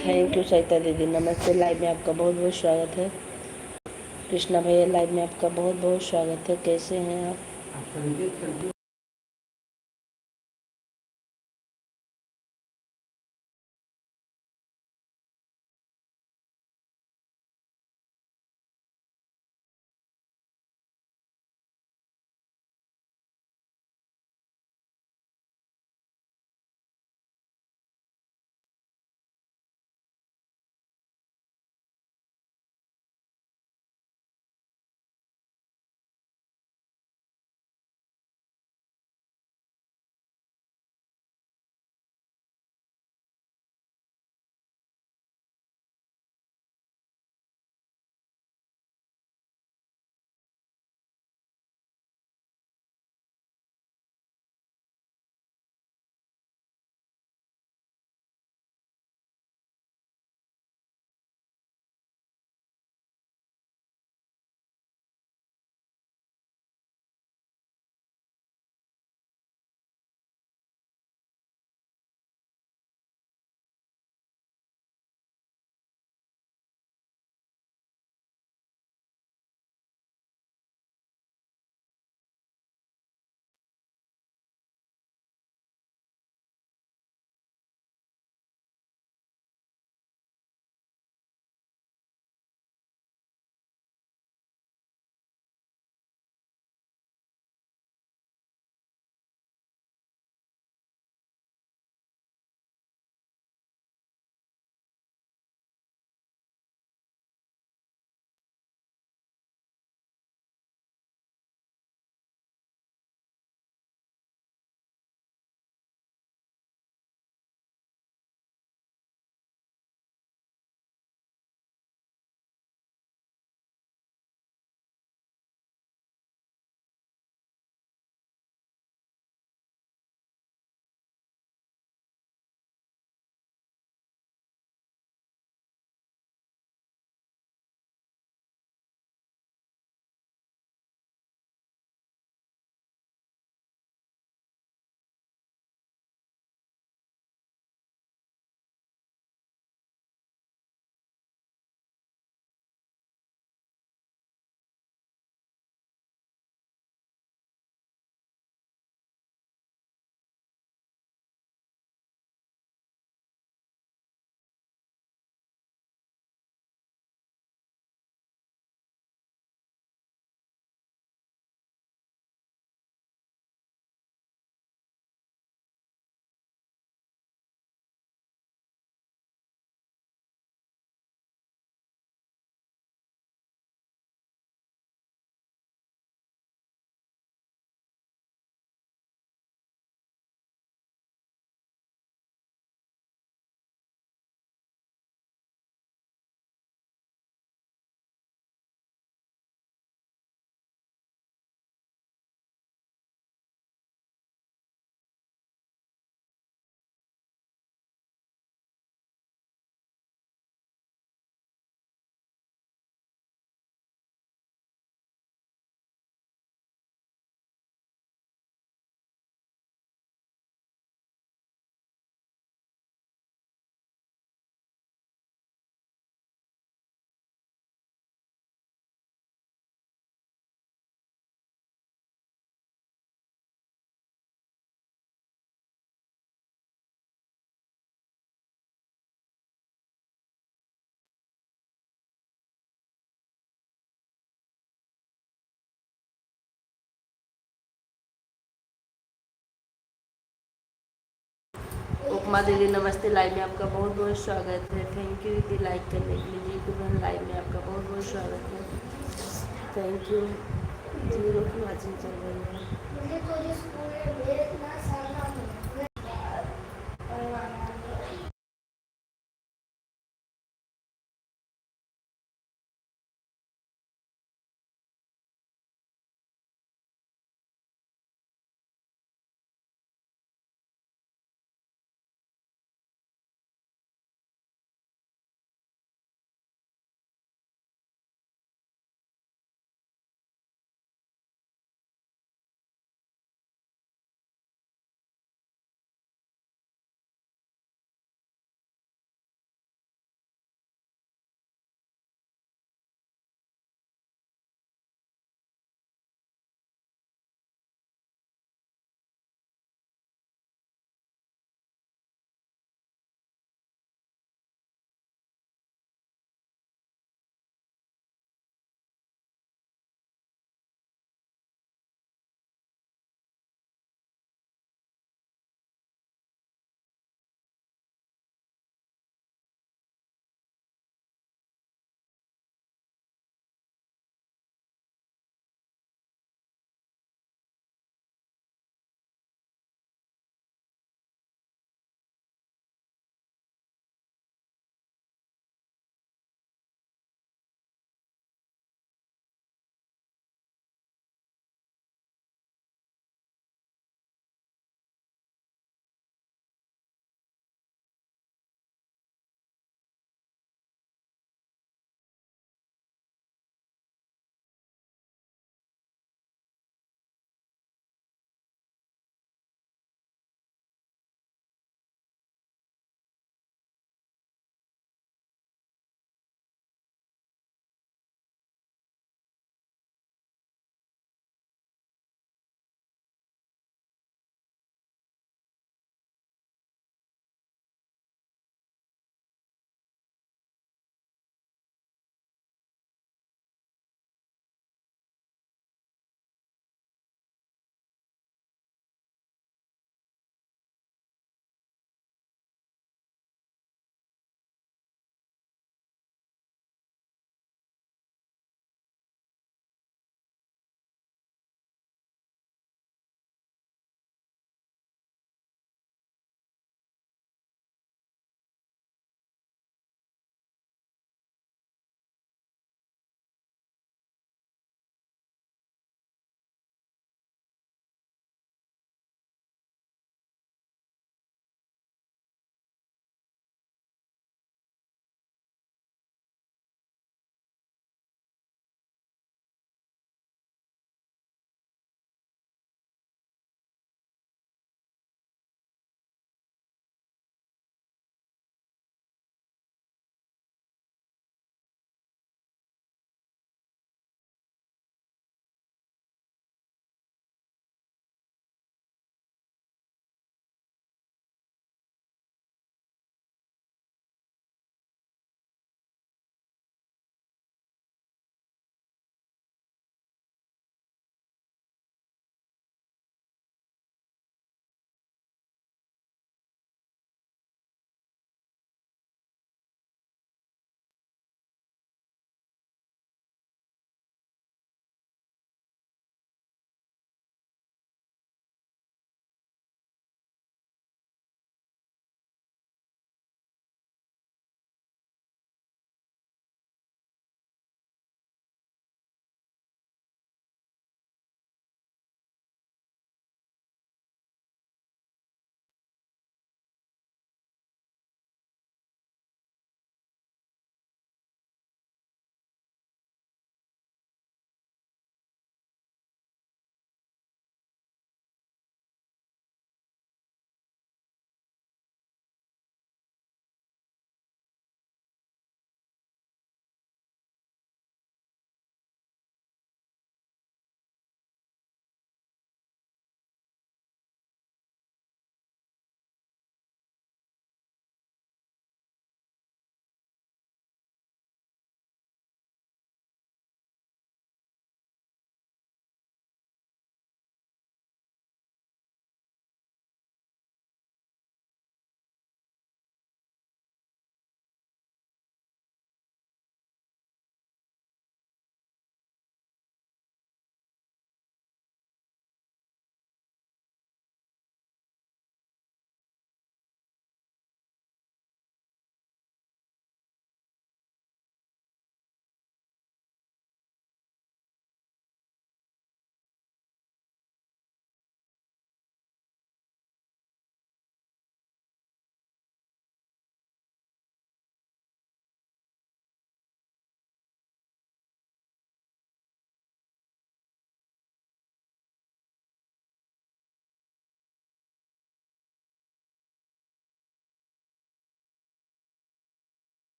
Thank you सरिता दीदी, नमस्ते। Live में आपका बहुत बहुत स्वागत है। कृष्णा भैया, लाइव में आपका बहुत बहुत स्वागत है। कैसे हैं आप? उपमा दीदी, नमस्ते। लाइव में आपका बहुत बहुत स्वागत है। थैंक यू दीदी, लाइक करने के लिए। जीतू बहन, लाइव में आपका बहुत बहुत स्वागत है। Thank you. जीरो की वाचिंग चल रही है।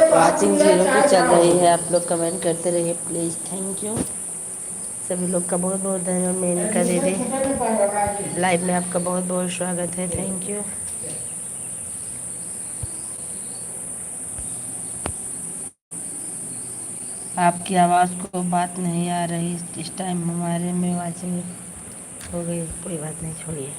वाचिंग जीरो की चल रही है, आप लोग कमेंट करते रहिए प्लीज़। थैंक यू सभी लोग का बहुत बहुत धन्यवाद। मेनका दीदी लाइव में आपका बहुत बहुत स्वागत है। Thank you. आपकी आवाज़ को बात नहीं आ रही इस टाइम, हमारे में वाचिंग हो गई, कोई बात नहीं, छोड़िए।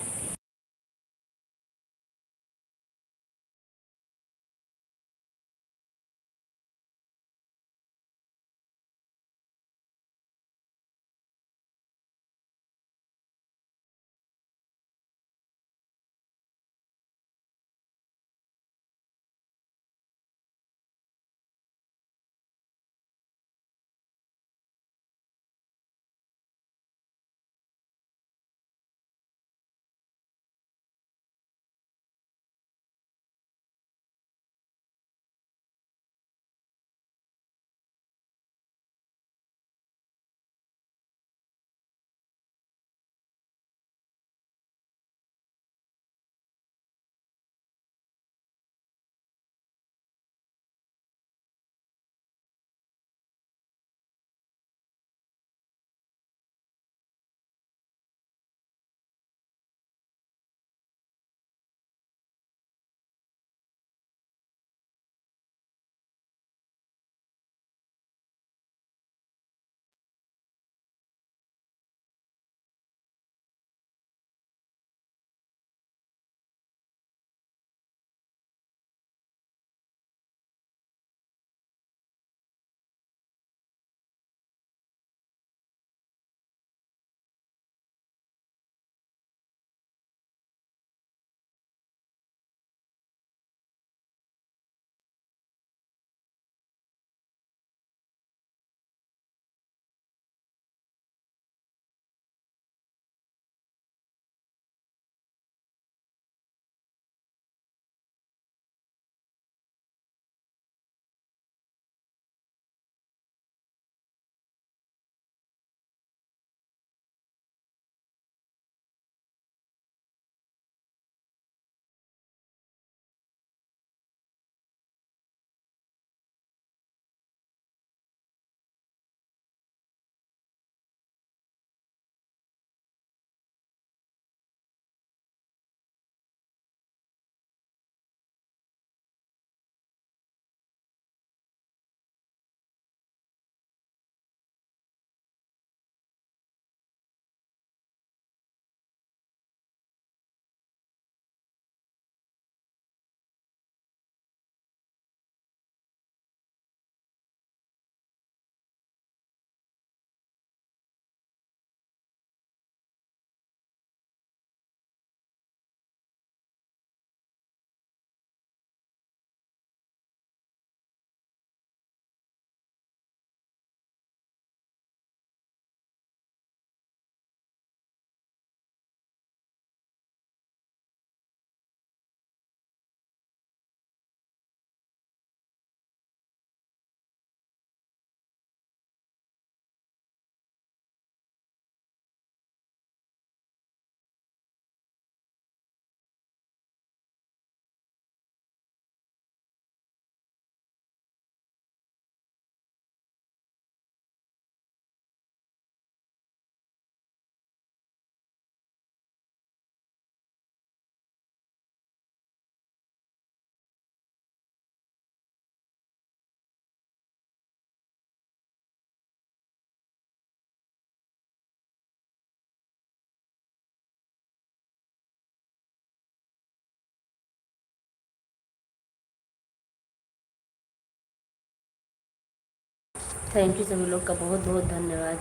थैंक यू सभी लोग का बहुत बहुत धन्यवाद।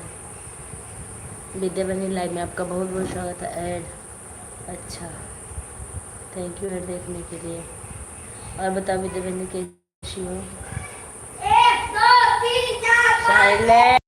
विद्या बहनी लाइव में आपका बहुत बहुत स्वागत है। ऐड, अच्छा, थैंक यू ऐड देखने के लिए। और बताओ विद्या बहनी कैसी हो? साइलेंट।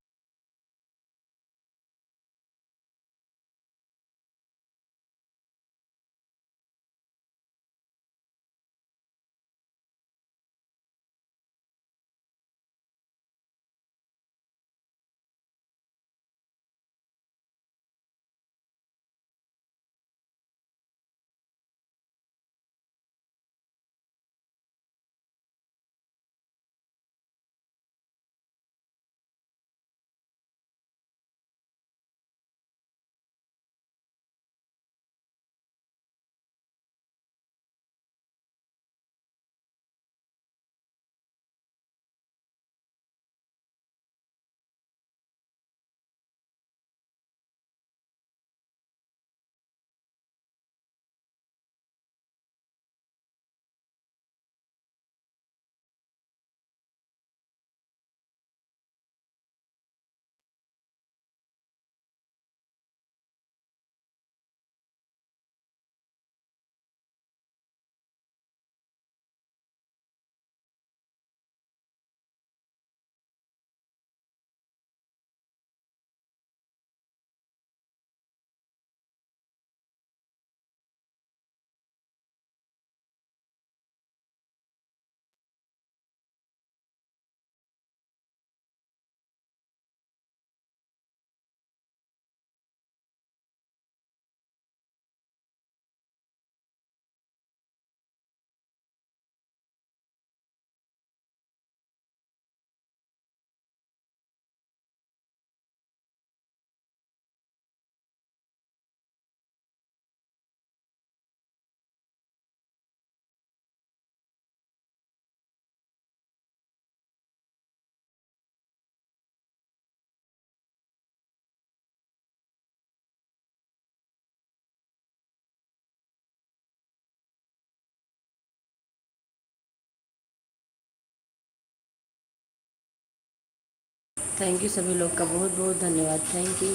थैंक यू सभी लोग का बहुत बहुत धन्यवाद। Thank you.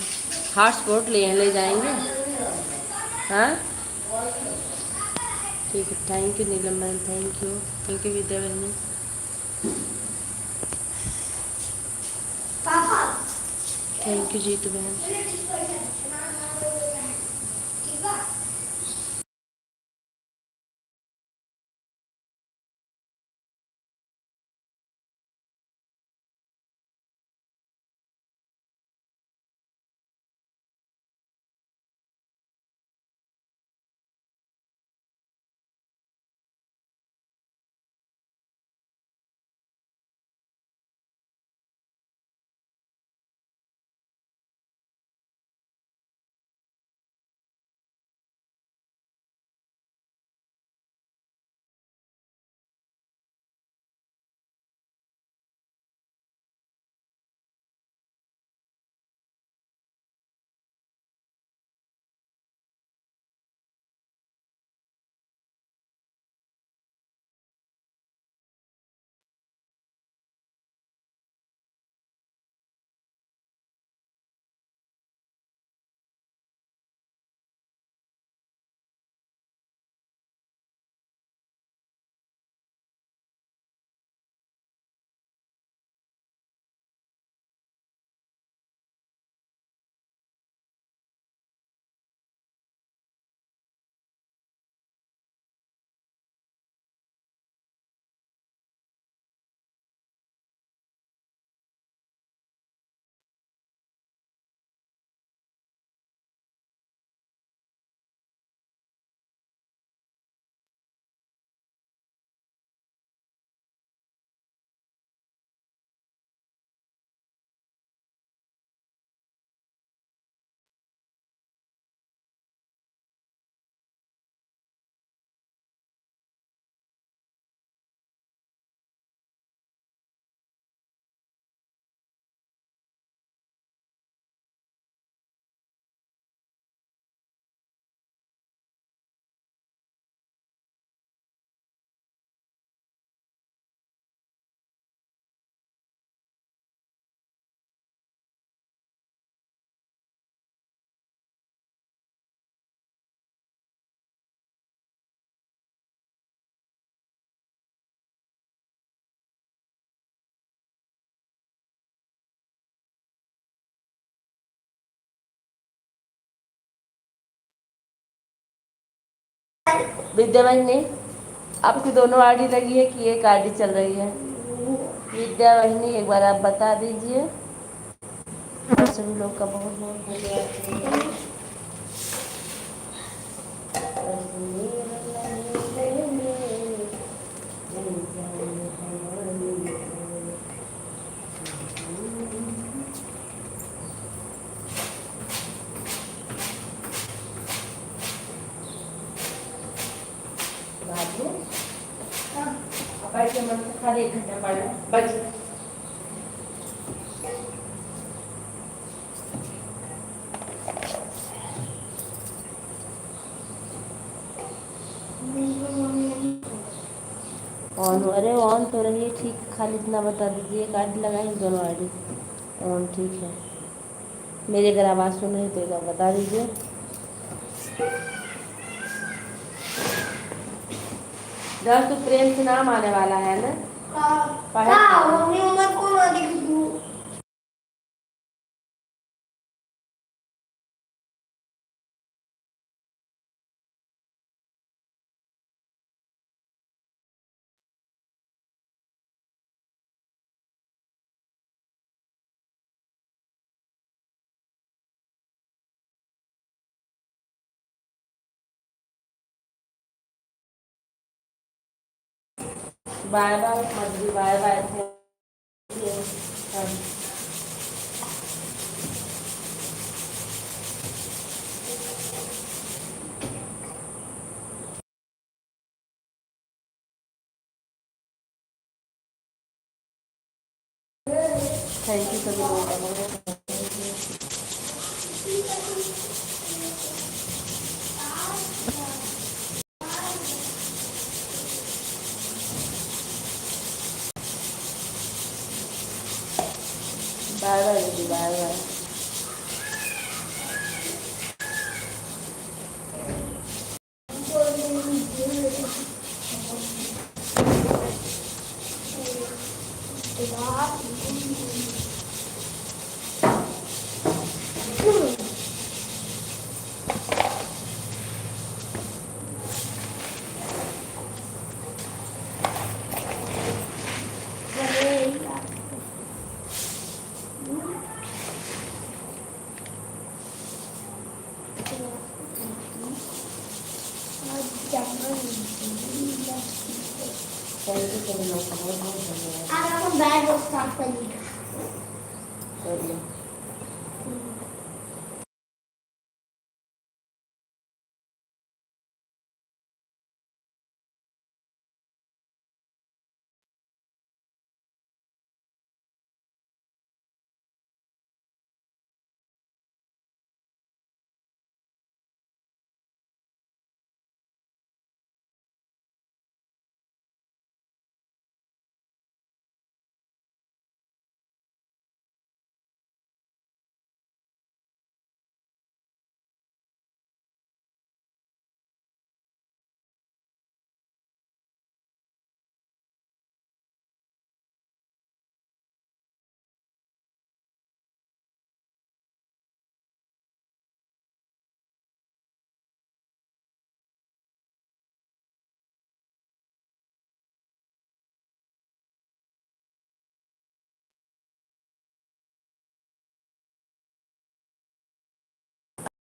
हॉटस्पॉट ले जाएंगे। हाँ ठीक है। Thank you Neelam ma'am. Thank you Vidya बहनी। थैंक यू जीतू बहन। विद्या बहनी आपकी दोनों आईडी लगी है कि एक आईडी चल रही है? विद्या बहनी एक बार आप बता दीजिए। आप सभी लोग का बहुत बहुत धन्यवाद। खाली 1 घंटा पड़ा बच। ऑन हो, अरे ऑन तो रही है ठीक। खाली इतना बता दीजिए। एक आईडी लगाएंगे दोनों आईडी ऑन ठीक है। मेरी अगर आवाज़ सुन रही तो एक बार बता दीजिए। दस तो प्रेम से नाम आने वाला है ना? मम्मी उम्र को ना दिख दूँ। Bye bye Madhuri. Bye bye. Thank you सभी लोगों का बहुत। बाय दीदी, बाय बाय। थैंक यू सभी लोग का बहुत बहुत धन्यवाद। कर लो।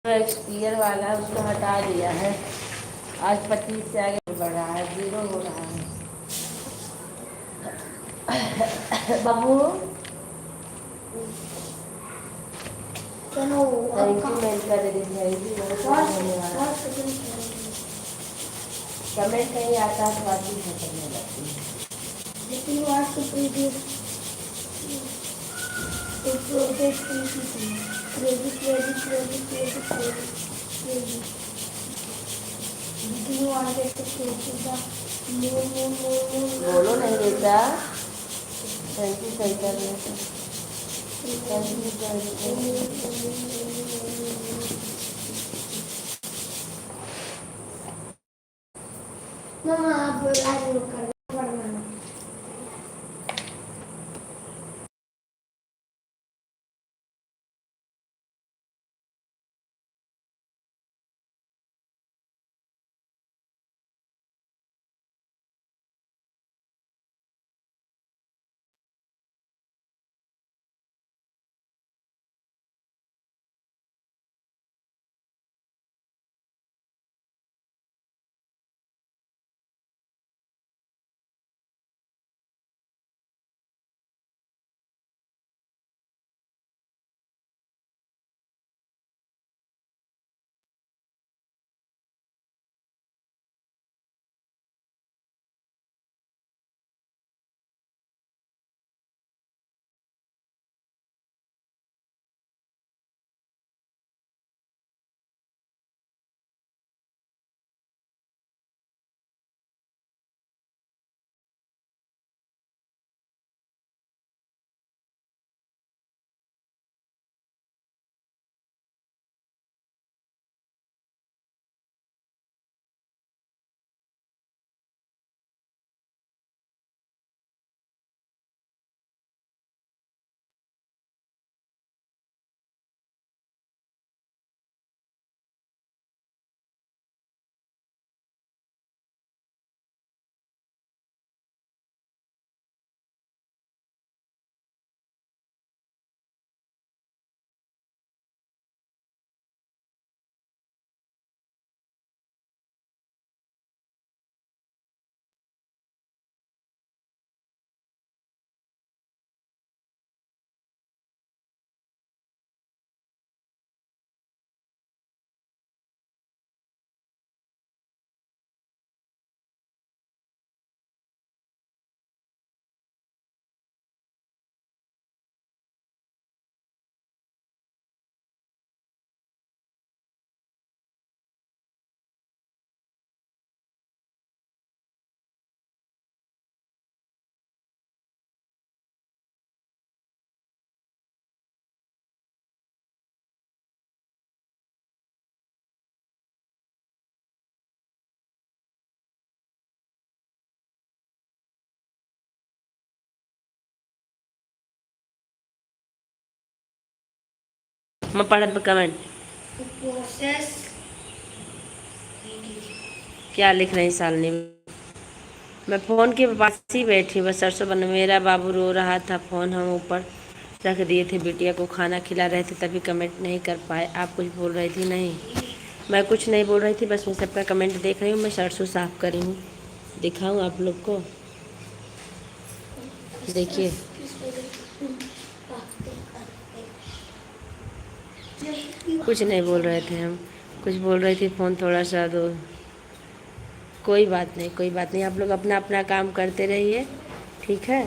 एक्सपीरियर वाला है उसको हटा दिया है। आज 25 से आगे बढ़ रहा है, 0 हो रहा है। बाबू थैंक यू मेल कर दीदी, थैंक यू बहुत बहुत धन्यवाद। कमेंट नहीं आता तो बातचीत करने लगती है। लेकिन आज तो previous credit credit credit credit credit बोलो नहीं बेटा, थैंक यू सही कर रहे थे। मम्मा आप लाइव कर मैं पढ़त कमेंट प्रोसेस क्या लिख रही सालनी? मैं फ़ोन के पास ही बैठी बस सरसों बन मेरा बाबू रो रहा था। फ़ोन हम ऊपर रख दिए थे, बिटिया को खाना खिला रहे थे, तभी कमेंट नहीं कर पाए। आप कुछ बोल रही थी? नहीं, मैं कुछ नहीं बोल रही थी, बस मैं सबका कमेंट देख रही हूँ। मैं सरसों साफ़ कर रही हूँ, दिखाऊँ आप लोग को? देखिए, कुछ नहीं बोल रहे थे हम, कुछ बोल रही थी फ़ोन थोड़ा सा दो। कोई बात नहीं, कोई बात नहीं, आप लोग अपना अपना काम करते रहिए, ठीक है?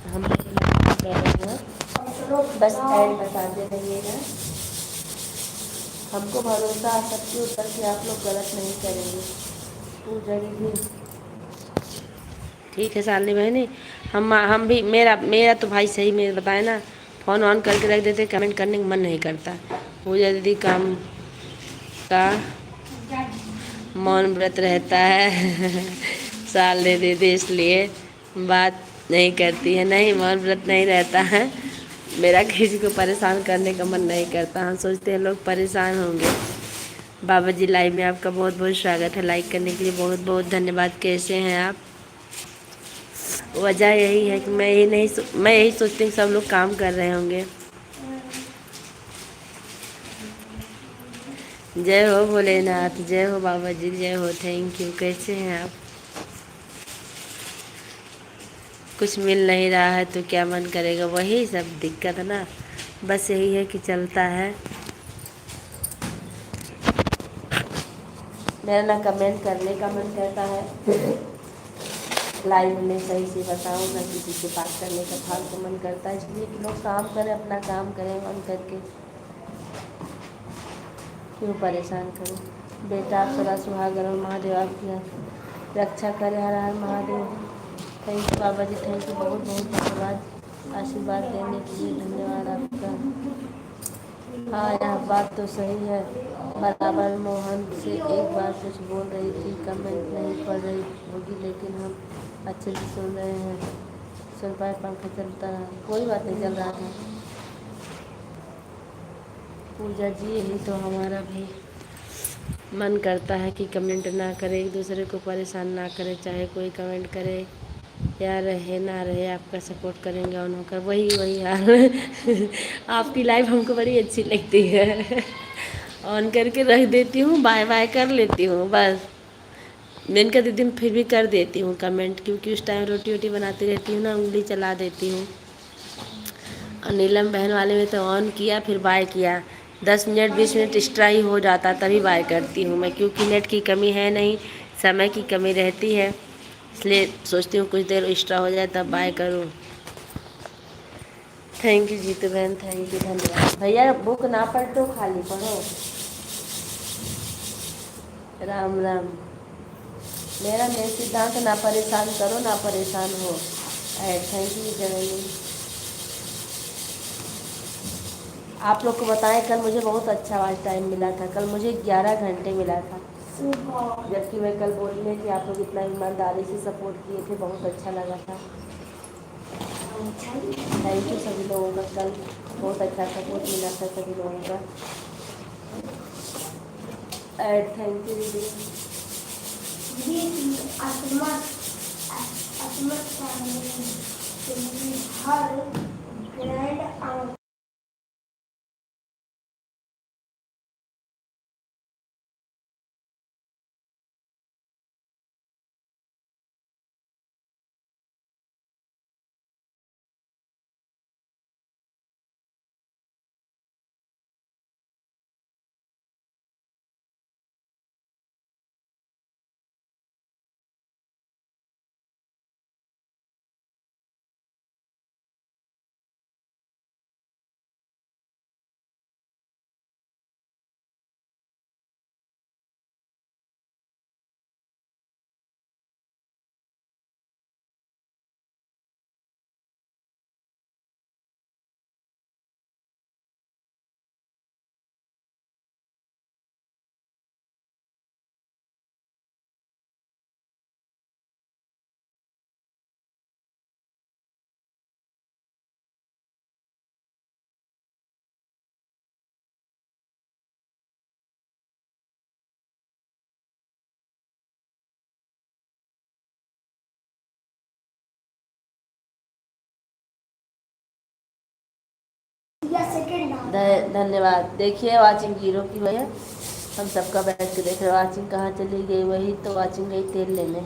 हम लोग अपना काम कर रहे हैं, बस ऐड बताते रहिएगा। हमको भरोसा सबके ऊपर कि आप लोग गलत नहीं करेंगे। पूजा दीदी ठीक है, सालनी बहनी, हम भी मेरा मेरा तो भाई सही में बताए ना, फ़ोन ऑन करके रख देते, कमेंट करने का मन नहीं करता। पूजा दीदी काम का मौन व्रत रहता है साल दे देते इसलिए बात नहीं करती है। नहीं, मौन व्रत नहीं रहता है, मेरा किसी को परेशान करने का मन नहीं करता। हम सोचते हैं लोग परेशान होंगे। बाबा जी लाइव में आपका बहुत बहुत स्वागत है, लाइक करने के लिए बहुत बहुत धन्यवाद। कैसे हैं आप? वजह यही है कि मैं यही सोचती हूँ सब लोग काम कर रहे होंगे। जय हो भोलेनाथ, जय हो बाबा जी, जय हो, थैंक यू। कैसे हैं आप? कुछ मिल नहीं रहा है तो क्या मन करेगा, वही सब दिक्कत है ना, बस यही है कि चलता है। मेरा ना कमेंट करने का मन करता है, लाइव में सही से बताऊँ ना, किसी से बात करने का फालतू मन करता है, इसलिए कि लोग काम करें, अपना काम करें मन करके, क्यों परेशान करें। बेटा आप सदा सुहागर और महादेव आपकी रक्षा करे, हर हर महादेव। थैंक यू बाबा जी, थैंक यू, बहुत बहुत धन्यवाद। आशीर्वाद देने के लिए धन्यवाद आपका। हाँ, यह बात तो सही है, बराबर मोहन से एक बार कुछ बोल रही थी, कमेंट नहीं पढ़ रही होगी, लेकिन हम अच्छे से सुन रहे हैं। सुन पाए, पंखा चलता रहा, कोई बात नहीं, चल रहा था। पूजा जी यही तो हमारा भी मन करता है कि कमेंट ना करे, एक दूसरे को परेशान ना करे, चाहे कोई कमेंट करे या रहे ना रहे, आपका सपोर्ट करेंगे ऑन होकर, वही वही यार आपकी लाइव हमको बड़ी अच्छी लगती है ऑन करके रख देती हूँ, बाय बाय कर लेती हूँ बस। मैंने कहा दीदी फिर भी कर देती हूँ कमेंट, क्योंकि उस टाइम रोटी वोटी बनाती रहती हूँ ना, उंगली चला देती हूँ। और नीलम बहन वाले में तो ऑन किया फिर बाय किया, 10 मिनट 20 मिनट एक्स्ट्रा ही हो जाता तभी बाय करती हूँ मैं, क्योंकि नेट की कमी है नहीं, समय की कमी रहती है, इसलिए सोचती हूँ कुछ देर एक्स्ट्रा हो जाए तब बाय करूँ। थैंक यू जीतू बहन, थैंक यू, धन्यवाद। भैया बुक ना पलटो, खाली पढ़ो। राम राम। मेरा मेन सिद्धांत ना परेशान करो ना परेशान हो। थैंक यू जननी। आप लोग को बताएं, कल मुझे बहुत अच्छा आज टाइम मिला था, कल मुझे 11 घंटे मिला था, जबकि मैं कल बोलने कि आप लोग इतना ईमानदारी से सपोर्ट किए थे, बहुत अच्छा लगा था। थैंक यू सभी लोगों का, कल बहुत अच्छा सपोर्ट मिला था सभी लोगों का। थैंक यू दीदी। हर ग्रैंड धन्यवाद। देखिए वाचिंग जीरो की वजह हम सबका बैठ के देख रहे। वाचिंग कहाँ चली गई? वही तो वाचिंग गई तेल लेने।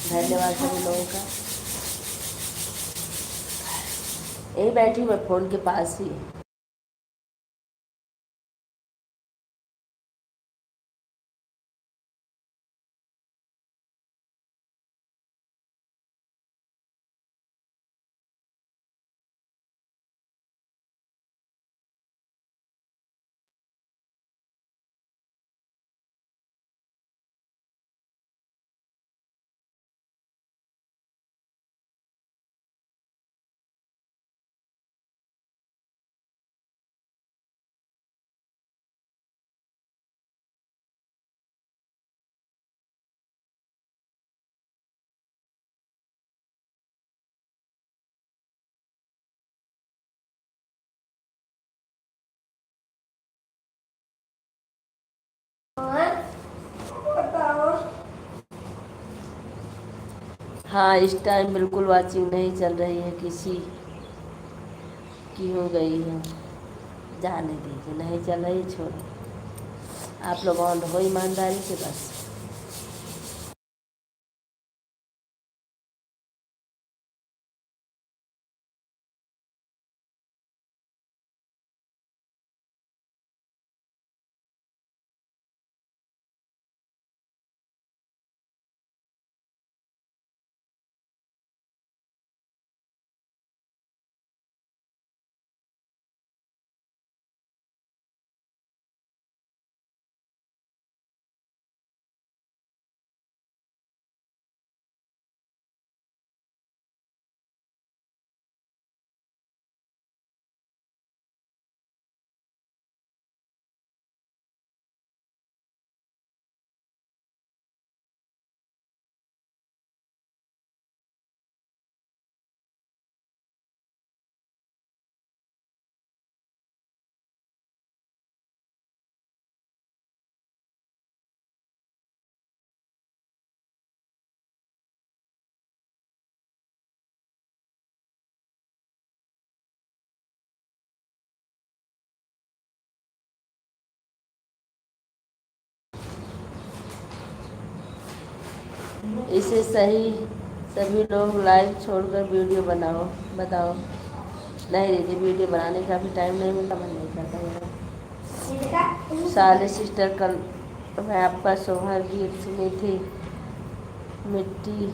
धन्यवाद सभी लोगों का। यही बैठी मैं फ़ोन के पास ही। हाँ, इस टाइम बिल्कुल वाचिंग नहीं चल रही है, किसी की हो गई है। जाने दीजिए, नहीं चल रही, छोड़ो। आप लोग ऑन रहो ईमानदारी से बस। इसे सही सभी लोग लाइव छोड़कर वीडियो बनाओ। बताओ। नहीं दीदी, वीडियो बनाने का भी टाइम नहीं मिलता, मन नहीं करता मेरा। साले सिस्टर, कल मैं आपका सोहर गीत सुनी थी, मिट्टी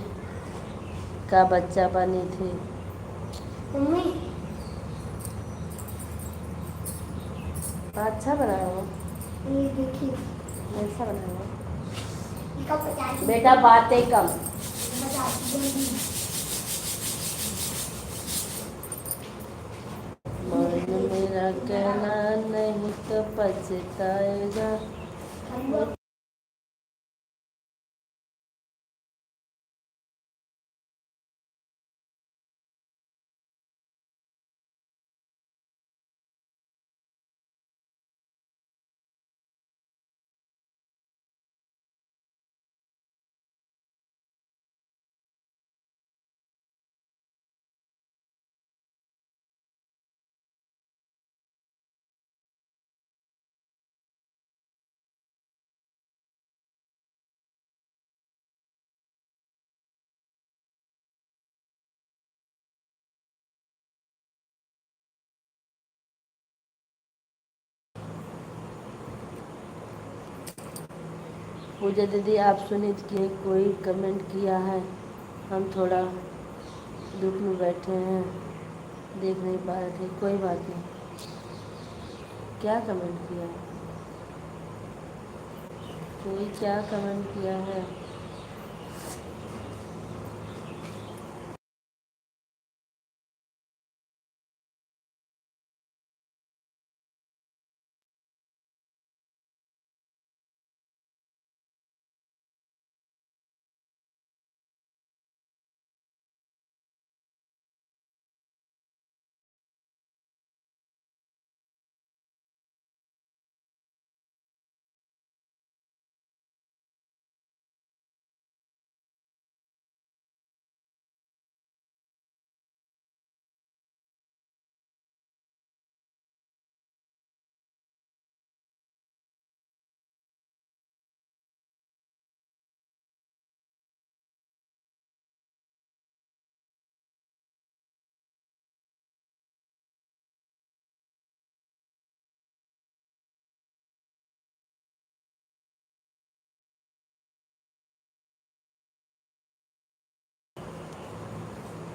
का बच्चा बनी थी। अच्छा बनाया हो। ये देखिए, ऐसा बनाया हो बेटा बेटा, बातें कम। मन मेरा कहना नहीं तो पछताएगा। पूजा दीदी, आप सुनीत के कोई कमेंट किया है? हम थोड़ा दुख में बैठे हैं, देख नहीं पा रहे थे। कोई बात नहीं। क्या कमेंट किया है? कोई क्या कमेंट किया है?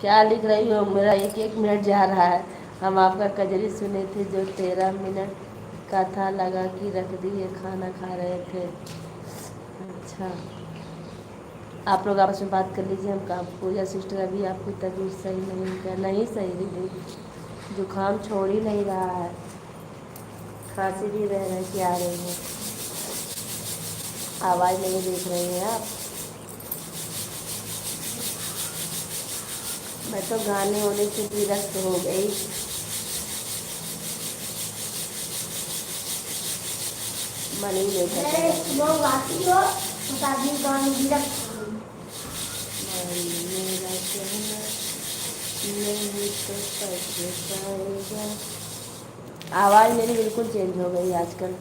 क्या लिख रही हो? मेरा एक एक मिनट जा रहा है। हम आपका कजरी सुने थे जो 13 मिनट का था, लगा कि रख दिए, खाना खा रहे थे। अच्छा, आप लोग आपस में बात कर लीजिए। हम काम, पूजा सिस्टर अभी आपकी तबीयत सही नहीं, क्या नहीं सही दीदी? जुकाम छोड़ ही नहीं रहा है, खांसी भी रह रह के आ रही है। आवाज़ नहीं देख रही हैं आप? मैं तो गाने होने से विरक्त हो गई। मन ही नहीं करता मैं गाने सुबह का। आती हो तो शादी गाने भी रखती हूँ। मन मेरा कहना नहीं तो पछताएगा। आवाज़ मेरी बिल्कुल चेंज हो गई आजकल।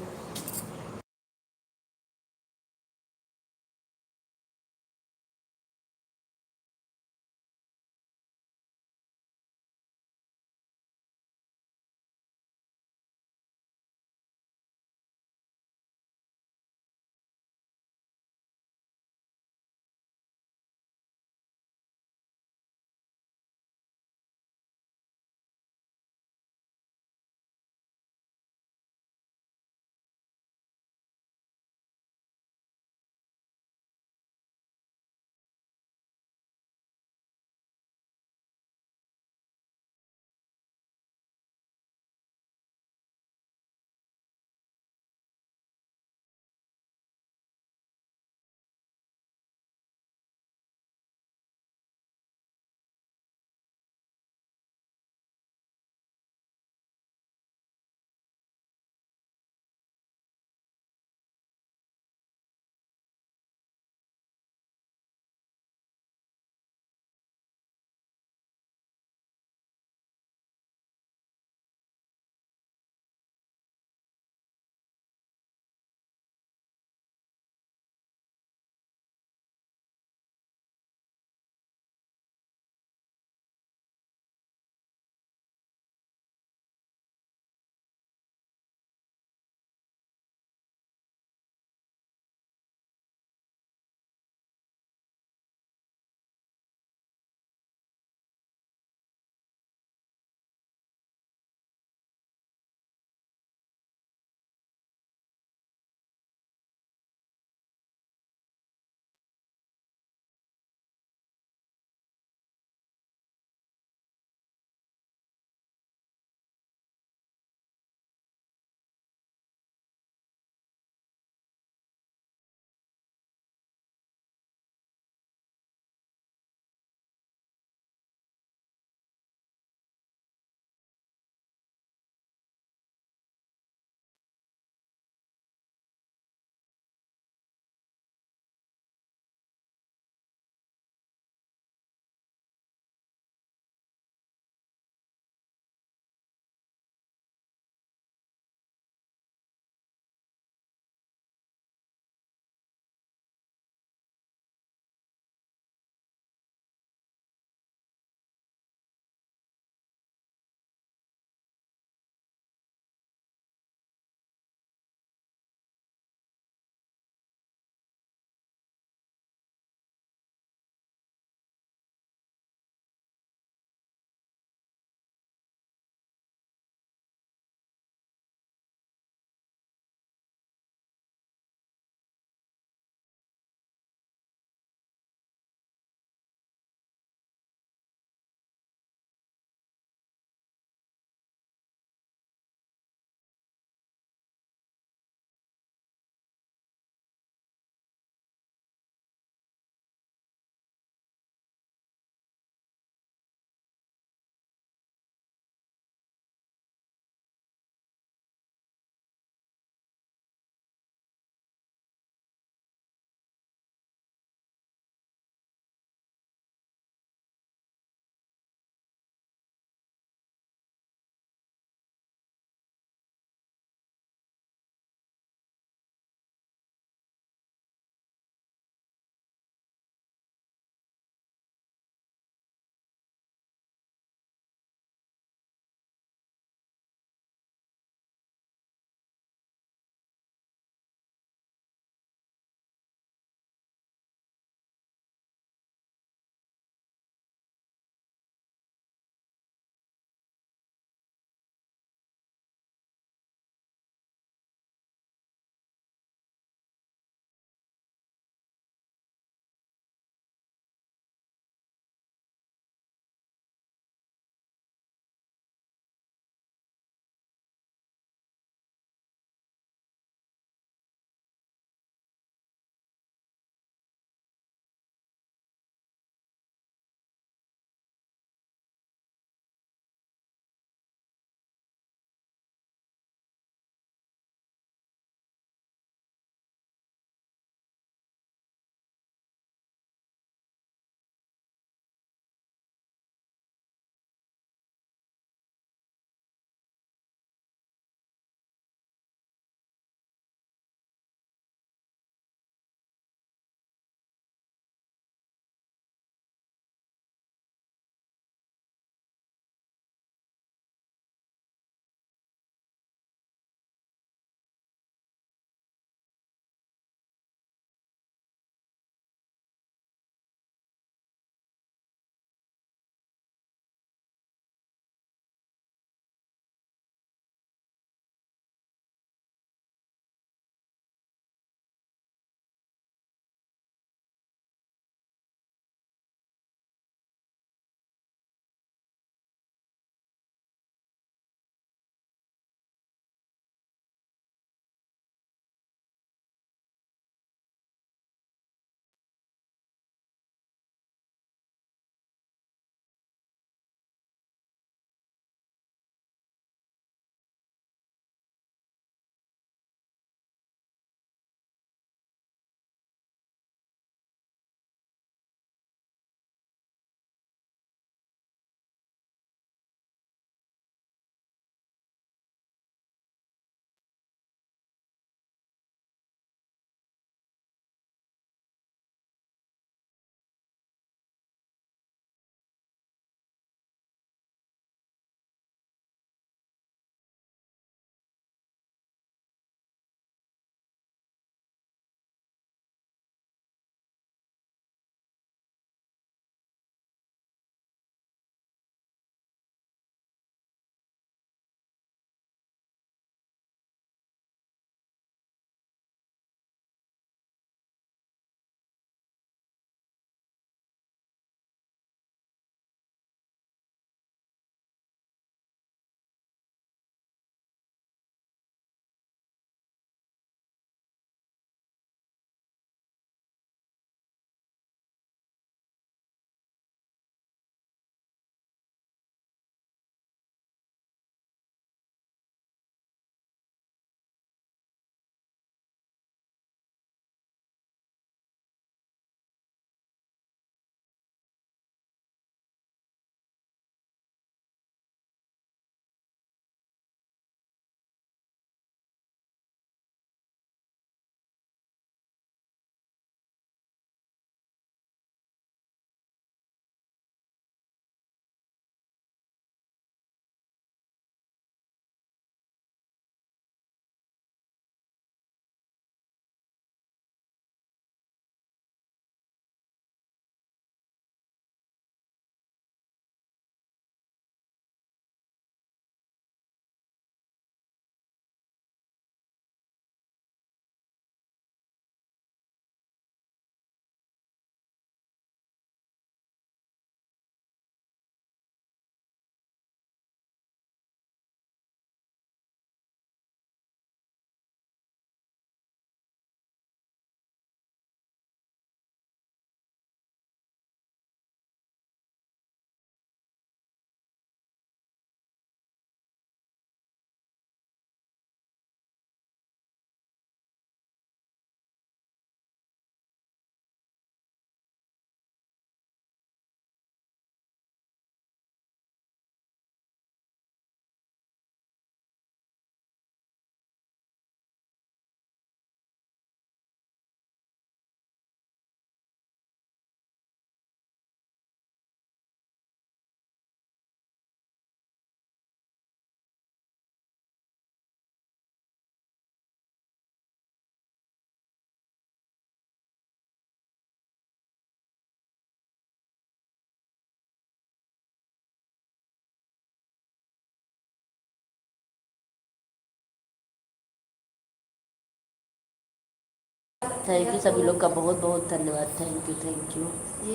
थैंक यू सभी लोग का बहुत बहुत धन्यवाद। Thank you thank you.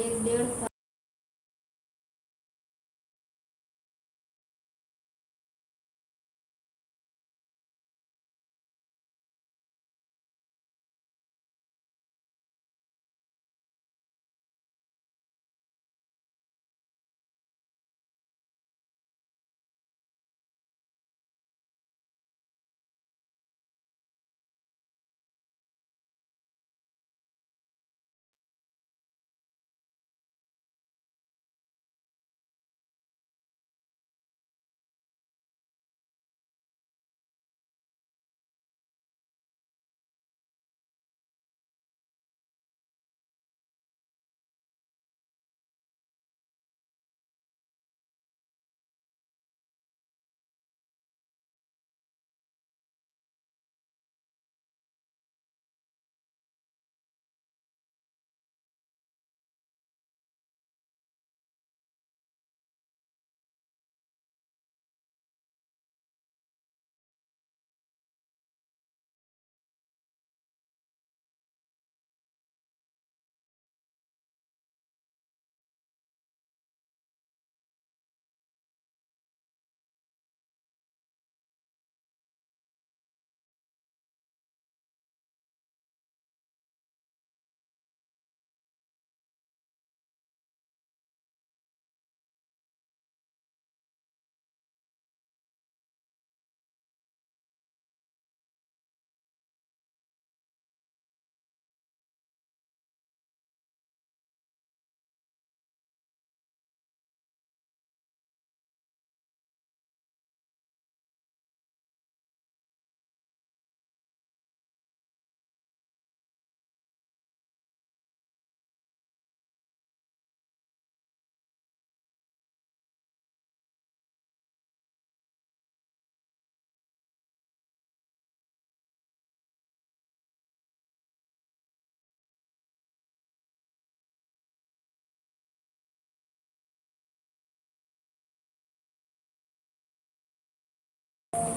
1 1.5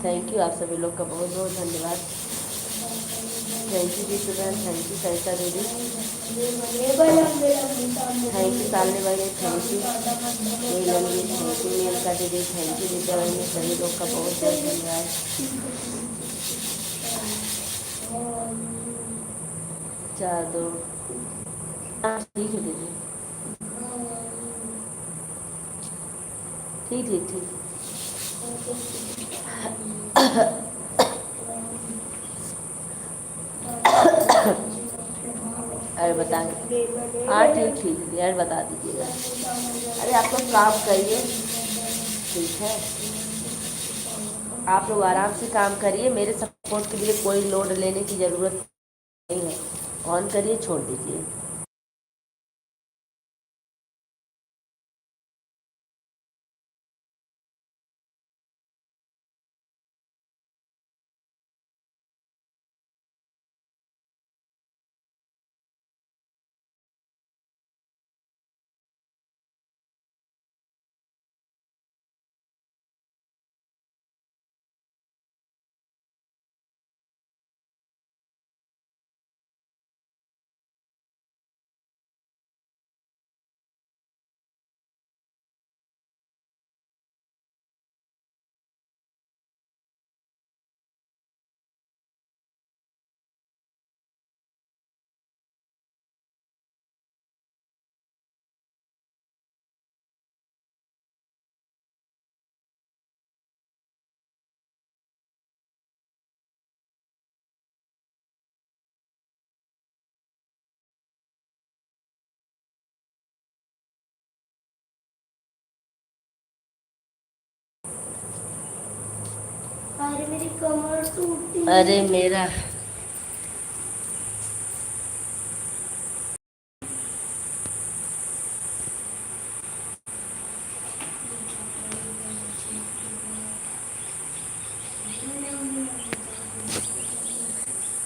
thank you आप सभी लोग का बहुत बहुत धन्यवाद। थैंक यू जीतू बहन, थैंक यू सरिता दीदी, थैंक यू सालने भाई, thank you Neelam ji, thank you Menka दीदी, थैंक यू विद्या बहन, सभी लोग का बहुत बहुत धन्यवाद। चार दो ठीक है दीदी, ठीक ठीक ठीक। अरे बता, हाँ ठीक ठीक यार बता दीजिएगा। अरे आप लोग काम करिए, ठीक है, आप लोग आराम से काम करिए, मेरे सपोर्ट के लिए कोई लोड लेने की ज़रूरत नहीं है। ऑन करिए, छोड़ दीजिए। अरे मेरी कमर टूटी। अरे मेरा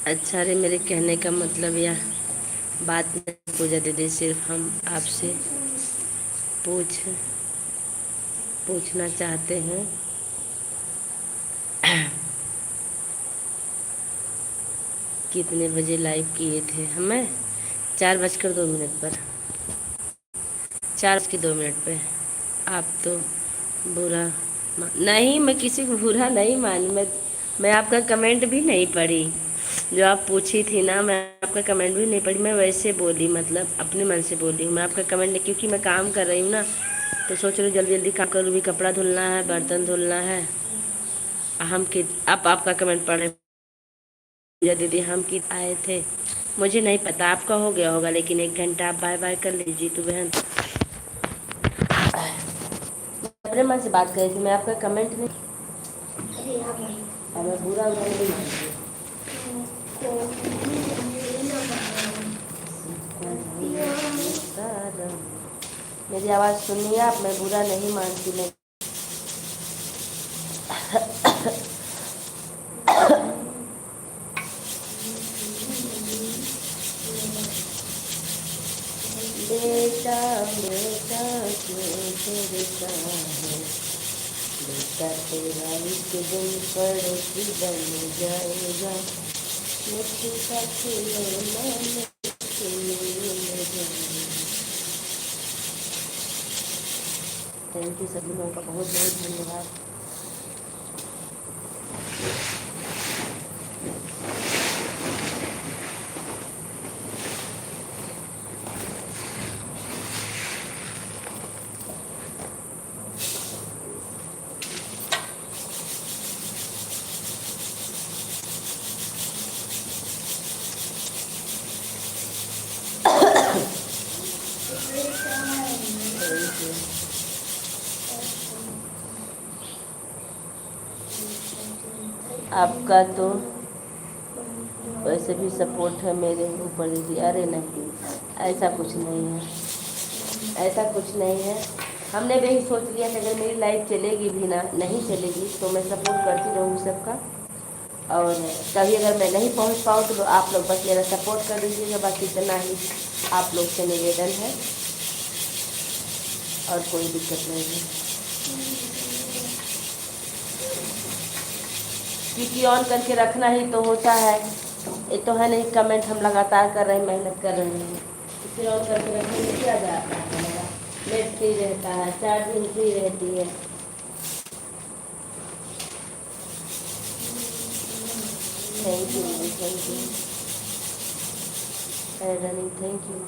अच्छा, अरे मेरे कहने का मतलब यह बात नहीं पूजा दीदी, सिर्फ हम आपसे पूछना चाहते हैं कितने बजे लाइव किए थे हमें? 4:02 पर, 4:02 पे। आप तो बुरा नहीं, मैं किसी को बुरा नहीं मानी। मैं आपका कमेंट भी नहीं पढ़ी। जो आप पूछी थी ना, मैं आपका कमेंट भी नहीं पढ़ी। मैं वैसे बोली, मतलब अपने मन से बोली हूँ। मैं आपका कमेंट नहीं, क्योंकि मैं काम कर रही हूँ ना, तो सोच रही हूँ जल्दी जल्दी काम करूँ। भी कपड़ा धुलना है, बर्तन धुलना है। हम कि आप आपका कमेंट पढ़े पूजा दीदी, हम कि आए थे। मुझे नहीं पता, आपका हो गया होगा, लेकिन 1 घंटा आप बाय बाय कर लीजिए। तो बहन, अपने मन से बात करी थी, मैं आपका कमेंट नहीं। अरे हाँ भाई। और मैं बुरा उरा नहीं मानती। मेरी आवाज़ सुनिए आप, मैं बुरा नहीं मानती। मैं बेटा बेटा क्यों करता है, बेटा तेरा एक दिन पड़ोसी बन जाएगा, मिट्टी का खिलौना मिट्टी में जाएगा। थैंक यू सभी लोगों का बहुत बहुत धन्यवाद। Thank you. आपका तो वैसे भी सपोर्ट है मेरे ऊपर दीदी। अरे नहीं, ऐसा कुछ नहीं है, ऐसा कुछ नहीं है। हमने भी यही सोच लिया कि अगर मेरी लाइफ चलेगी भी ना, नहीं चलेगी, तो मैं सपोर्ट करती रहूँगी सबका। और कभी अगर मैं नहीं पहुँच पाऊँ तो आप लोग बस मेरा सपोर्ट कर दीजिएगा, बस इतना ही आप लोग से निवेदन है, और कोई दिक्कत नहीं है। क्योंकि ऑन करके रखना ही तो होता है। ये तो है नहीं कमेंट हम लगातार कर रहे हैं, मेहनत कर रहे हैं। इसे ऑन करके रखने में क्या जाता है हमारा? नेट फ्री रहता है, चार्जिंग फ्री रहती है। Thank you, thank you, running, thank you.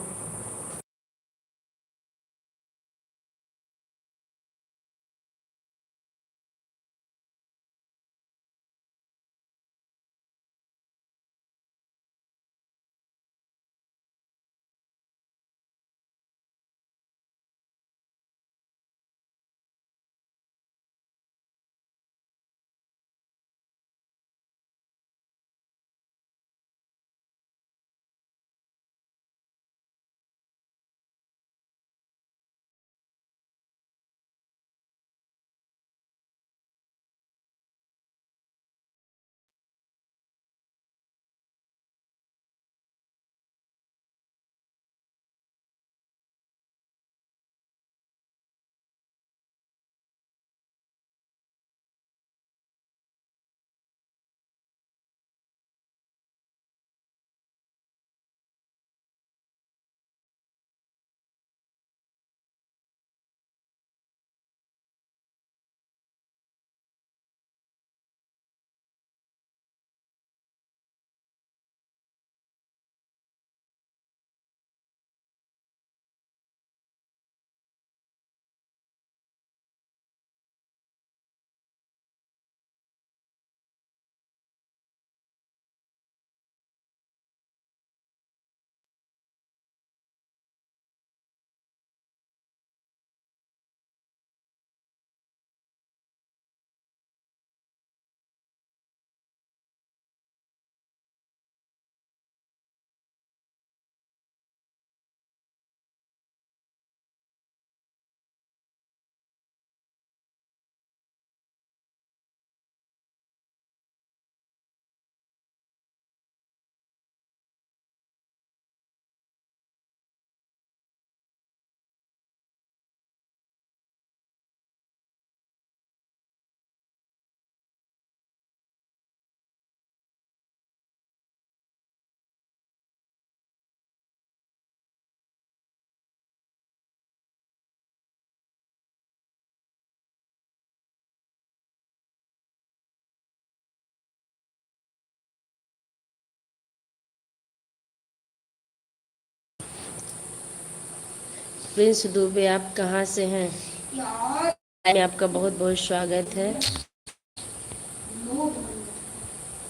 Prince Dubey, आप कहाँ से हैं? यार में आपका बहुत बहुत स्वागत है।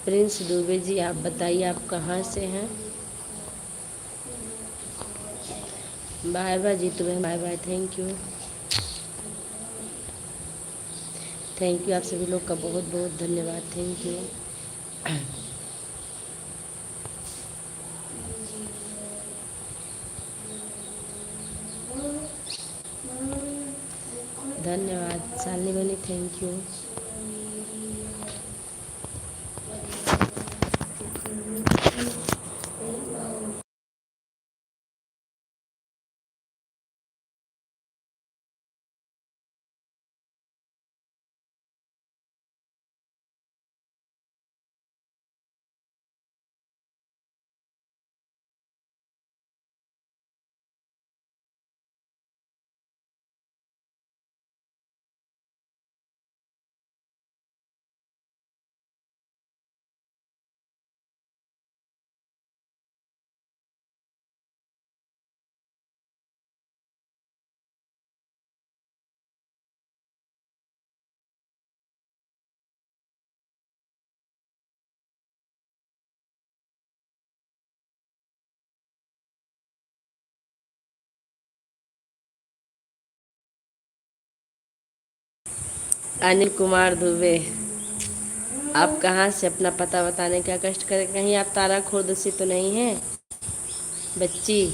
प्रिंस दुबे जी, आप बताइए आप कहाँ से हैं? बाय बाय जीतू बहन, bye bye, thank you. Thank you, आप सभी लोग का बहुत बहुत धन्यवाद, थैंक यू। धन्यवाद शालिनी बनी, थैंक यू। अनिल कुमार दुबे, आप कहाँ से? अपना पता बताने का कष्ट करें। कहीं आप तारा खुर्द से तो नहीं हैं? बच्ची,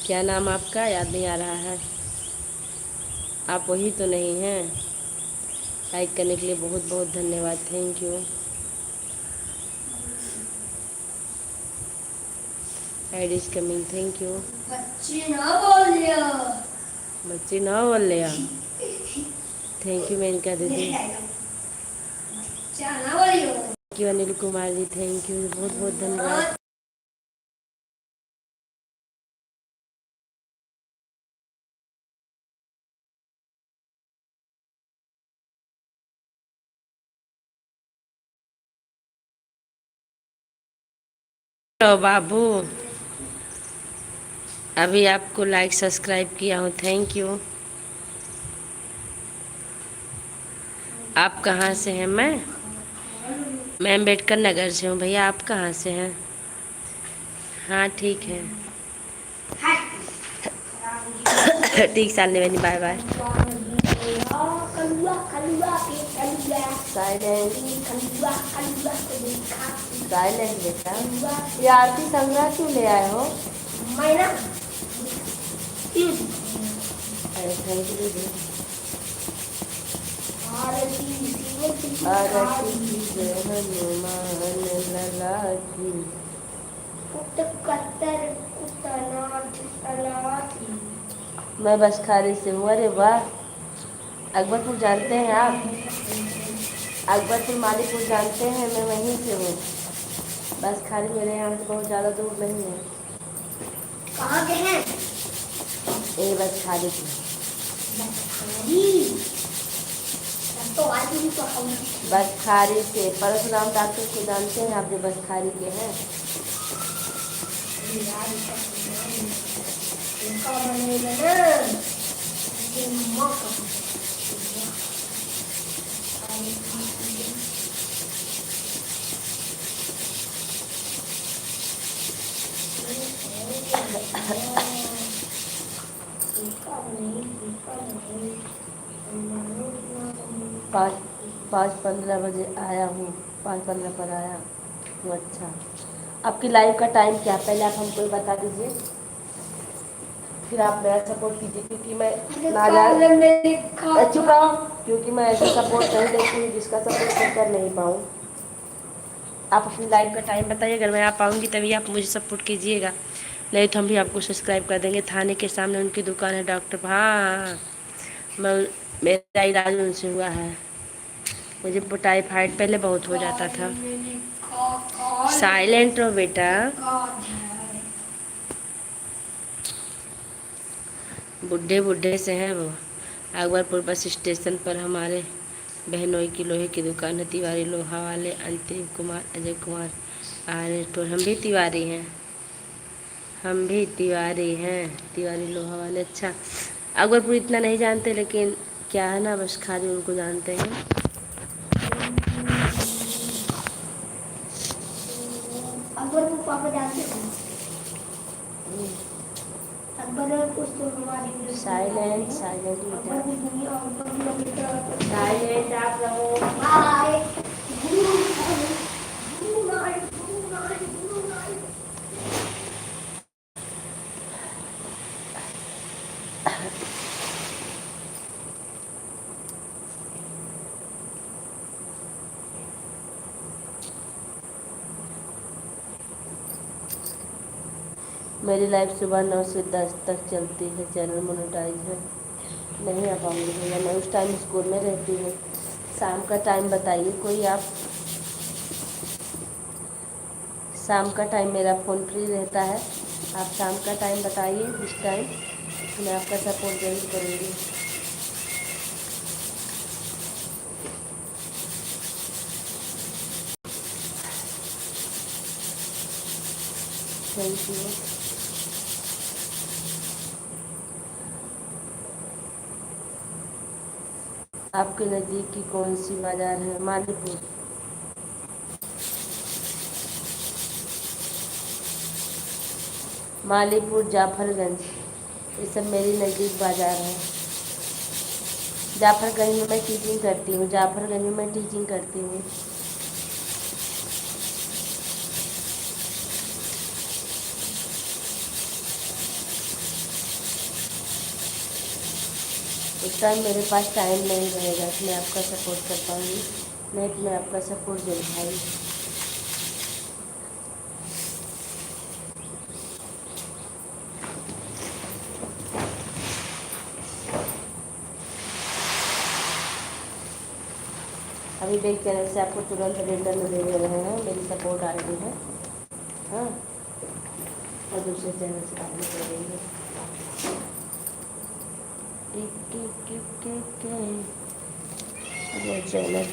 क्या नाम आपका? याद नहीं आ रहा है। आप वही तो नहीं हैं? लाइक करने के लिए बहुत बहुत धन्यवाद, thank you. Ad is coming, thank you. बच्ची ना बोल लिया। बच्ची ना बोल लिया, थैंक यू मेनका दीदी। ना बोलियो। Thank you Anil Kumar ji, thank you, बहुत बहुत धन्यवाद। तो बाबू, अभी आपको लाइक सब्सक्राइब किया हूँ, थैंक यू। आप कहाँ से हैं? मैं अम्बेडकर नगर से हूँ भैया, आप कहाँ से हैं? हाँ ठीक है। ठीक सालनी बहनी, बाय बाय। साइलेंट बेटा, ये आरती संग्रह क्यों ले आए हो? अरे थैंक यू दीदी। आरती जय हनुमान लला की। मैं बसखारी से हूँ। अरे वाह, अकबरपुर जानते हैं आप? अकबरपुर मालीपुर जानते हैं? मैं वहीं से हूँ। बसखारी मेरे यहाँ से बहुत ज़्यादा दूर नहीं है। कहाँ के हैं? ये बसखारी से। तो आज भी तो हम बसखारी से परशुराम डॉक्टर को जानते हैं आप, जो बसखारी के हैं? पाँच 5:15 बजे आया हूँ, 5:15 पर आया हूँ। अच्छा, आपकी लाइव का टाइम क्या है? पहले आप हमको ये बता दीजिए, फिर आप मेरा सपोर्ट कीजिए, क्योंकि मैं चुप रहा हूँ, क्योंकि मैं ऐसा सपोर्ट नहीं देती हूँ जिसका सपोर्ट मैं कर नहीं पाऊँ। आप अपनी लाइव का टाइम बताइए, अगर मैं आ पाऊँगी तभी आप मुझे सपोर्ट कीजिएगा, नहीं तो हम भी आपको सब्सक्राइब कर देंगे। थाने के सामने उनकी दुकान है, डॉक्टर। हाँ, मैं मेरा इलाज उनसे हुआ है। मुझे टाइफाइड पहले बहुत हो जाता था। साइलेंट रहो बेटा। बुढ़े बुढ़े से हैं वो। अकबरपुर बस स्टेशन पर हमारे बहनोई की लोहे की दुकान है। तिवारी लोहा वाले अंतिम कुमार, अजय कुमार आर्य स्टोर। हम भी तिवारी हैं, हम भी तिवारी हैं, तिवारी लोहा वाले। अच्छा, अकबरपुर इतना नहीं जानते, लेकिन क्या है ना, बस खाली उनको जानते हैं। अकबरपुर पापा जानते थे। अकबरपुर तो हमारी साइलेंट साइलेंट बेटा, अकबरपुर दुनिया अकबरपुर साइलेंट आप रहो। बाय। गुरु नाइट, गुरु नाइट, गुरु नाइट। मेरी लाइफ सुबह 9 से 10 तक चलती है, चैनल मोनेटाइज है। नहीं आ पाऊँगी भैया, मैं उस टाइम स्कूल में रहती हूँ। शाम का टाइम बताइए कोई आप। शाम का टाइम मेरा फ़ोन फ्री रहता है, आप शाम का टाइम बताइए जिस टाइम, मैं आपका सपोर्ट जरूर करूँगी। Thank you. आपके नज़दीक की कौन सी बाज़ार है? मालीपुर। मालीपुर, जाफरगंज, ये सब मेरी नज़दीक बाज़ार है। जाफरगंज में मैं टीचिंग करती हूँ, जाफरगंज में मैं टीचिंग करती हूँ। उस टाइम मेरे पास टाइम नहीं रहेगा कि मैं आपका सपोर्ट कर पाऊँगी, नहीं तो मैं आपका सपोर्ट दे भाई। अभी बैक चैनल से आपको तुरंत रिटर्न दे रहे हैं, मेरी सपोर्ट आ रही है। हाँ, और दूसरे चैनल से आप लोग कर देंगे। वो चैनल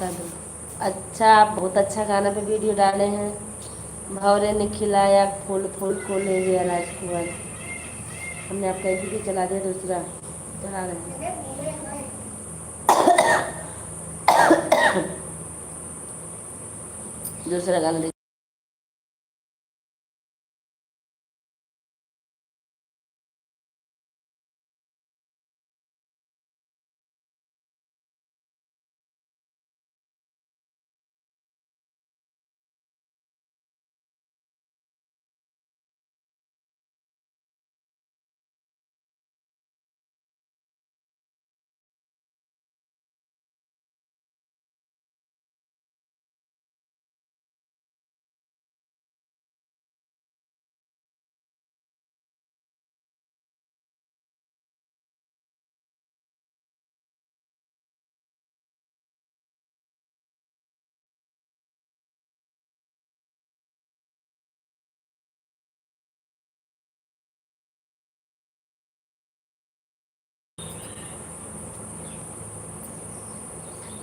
चलो। अच्छा, आप बहुत अच्छा गाना पे वीडियो डाले हैं। भौरे ने खिलाया फूल, फूल को ले गया राजकुमार। हमने आपका एक वीडियो चला दिया, दूसरा चला रहे हैं। दूसरा गाना देखिए।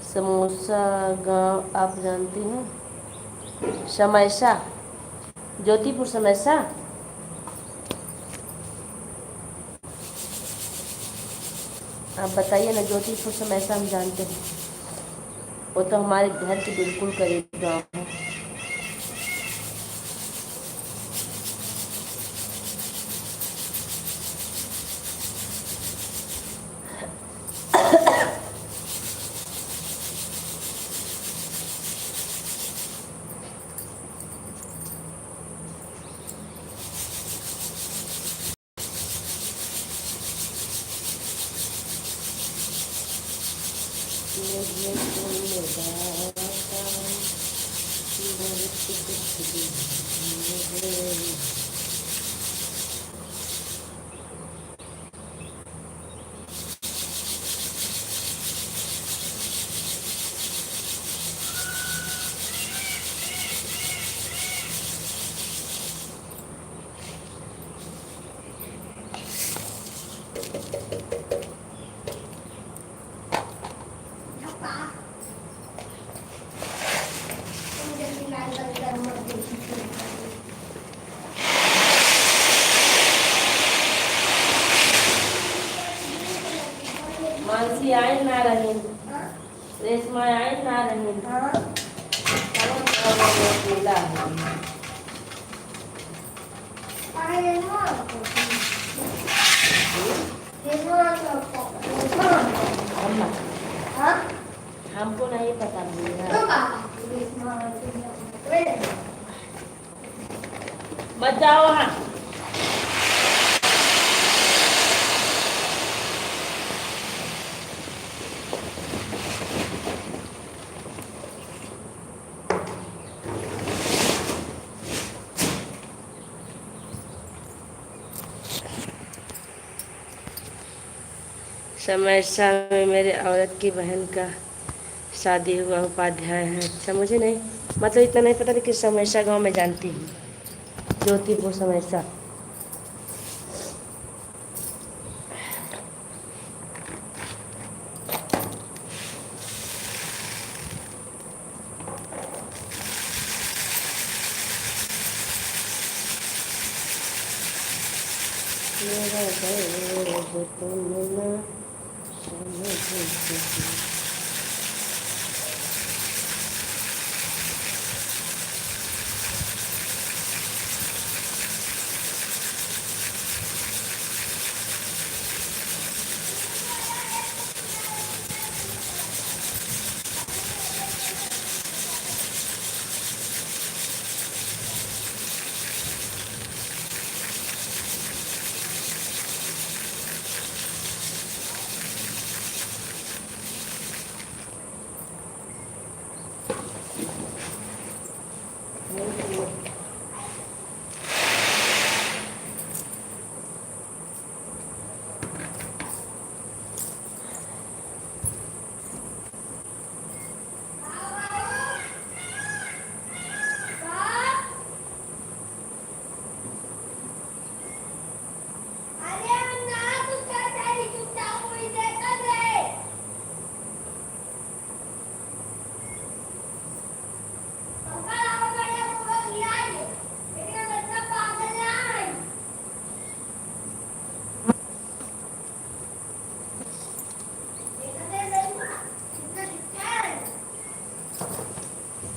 समोसा गांव आप जानती हैं? समैसा, ज्योतिपुर समैसा। आप बताइए ना, ज्योतिपुर समैसा हम जानते हैं, वो तो हमारे घर के बिल्कुल करीब गाँव है। मुझे तुम दाता बहुत कुछ दिया। मानसी आई ना रही, रेशमा आई ना रही, अकेला है। अम्मा हमको नहीं पता भैया, मत जाओ वहाँ। समस्या में मेरे औरत की बहन का शादी हुआ उपाध्याय है। अच्छा मुझे नहीं मतलब इतना नहीं पता, लेकिन समस्या गांव में जानती हूँ, ज्योतिपुर समस्या। मेरा दर्द तुम न समझ सकी।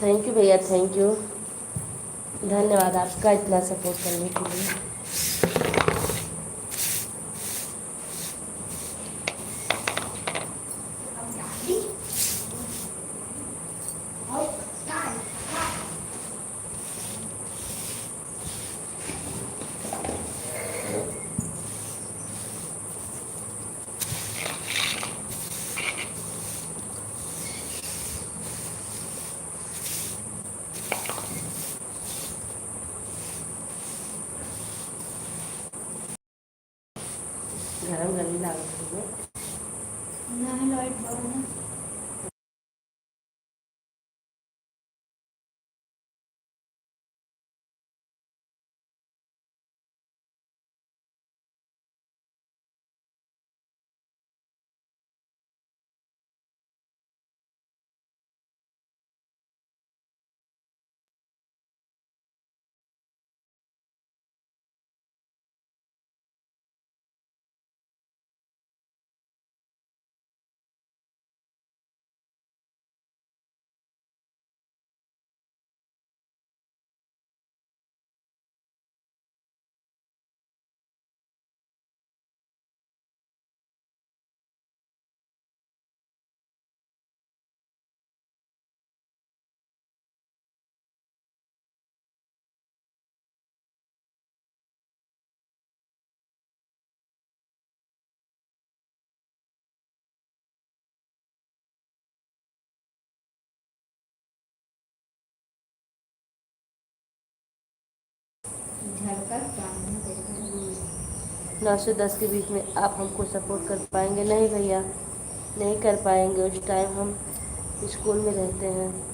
थैंक यू भैया, थैंक यू, धन्यवाद आपका इतना सपोर्ट करने के लिए। गरम गरम लागत है। नहीं लाइट बंद है। 9 से 10 के बीच में आप हमको सपोर्ट कर पाएंगे? नहीं भैया, नहीं कर पाएंगे, उस टाइम हम स्कूल में रहते हैं।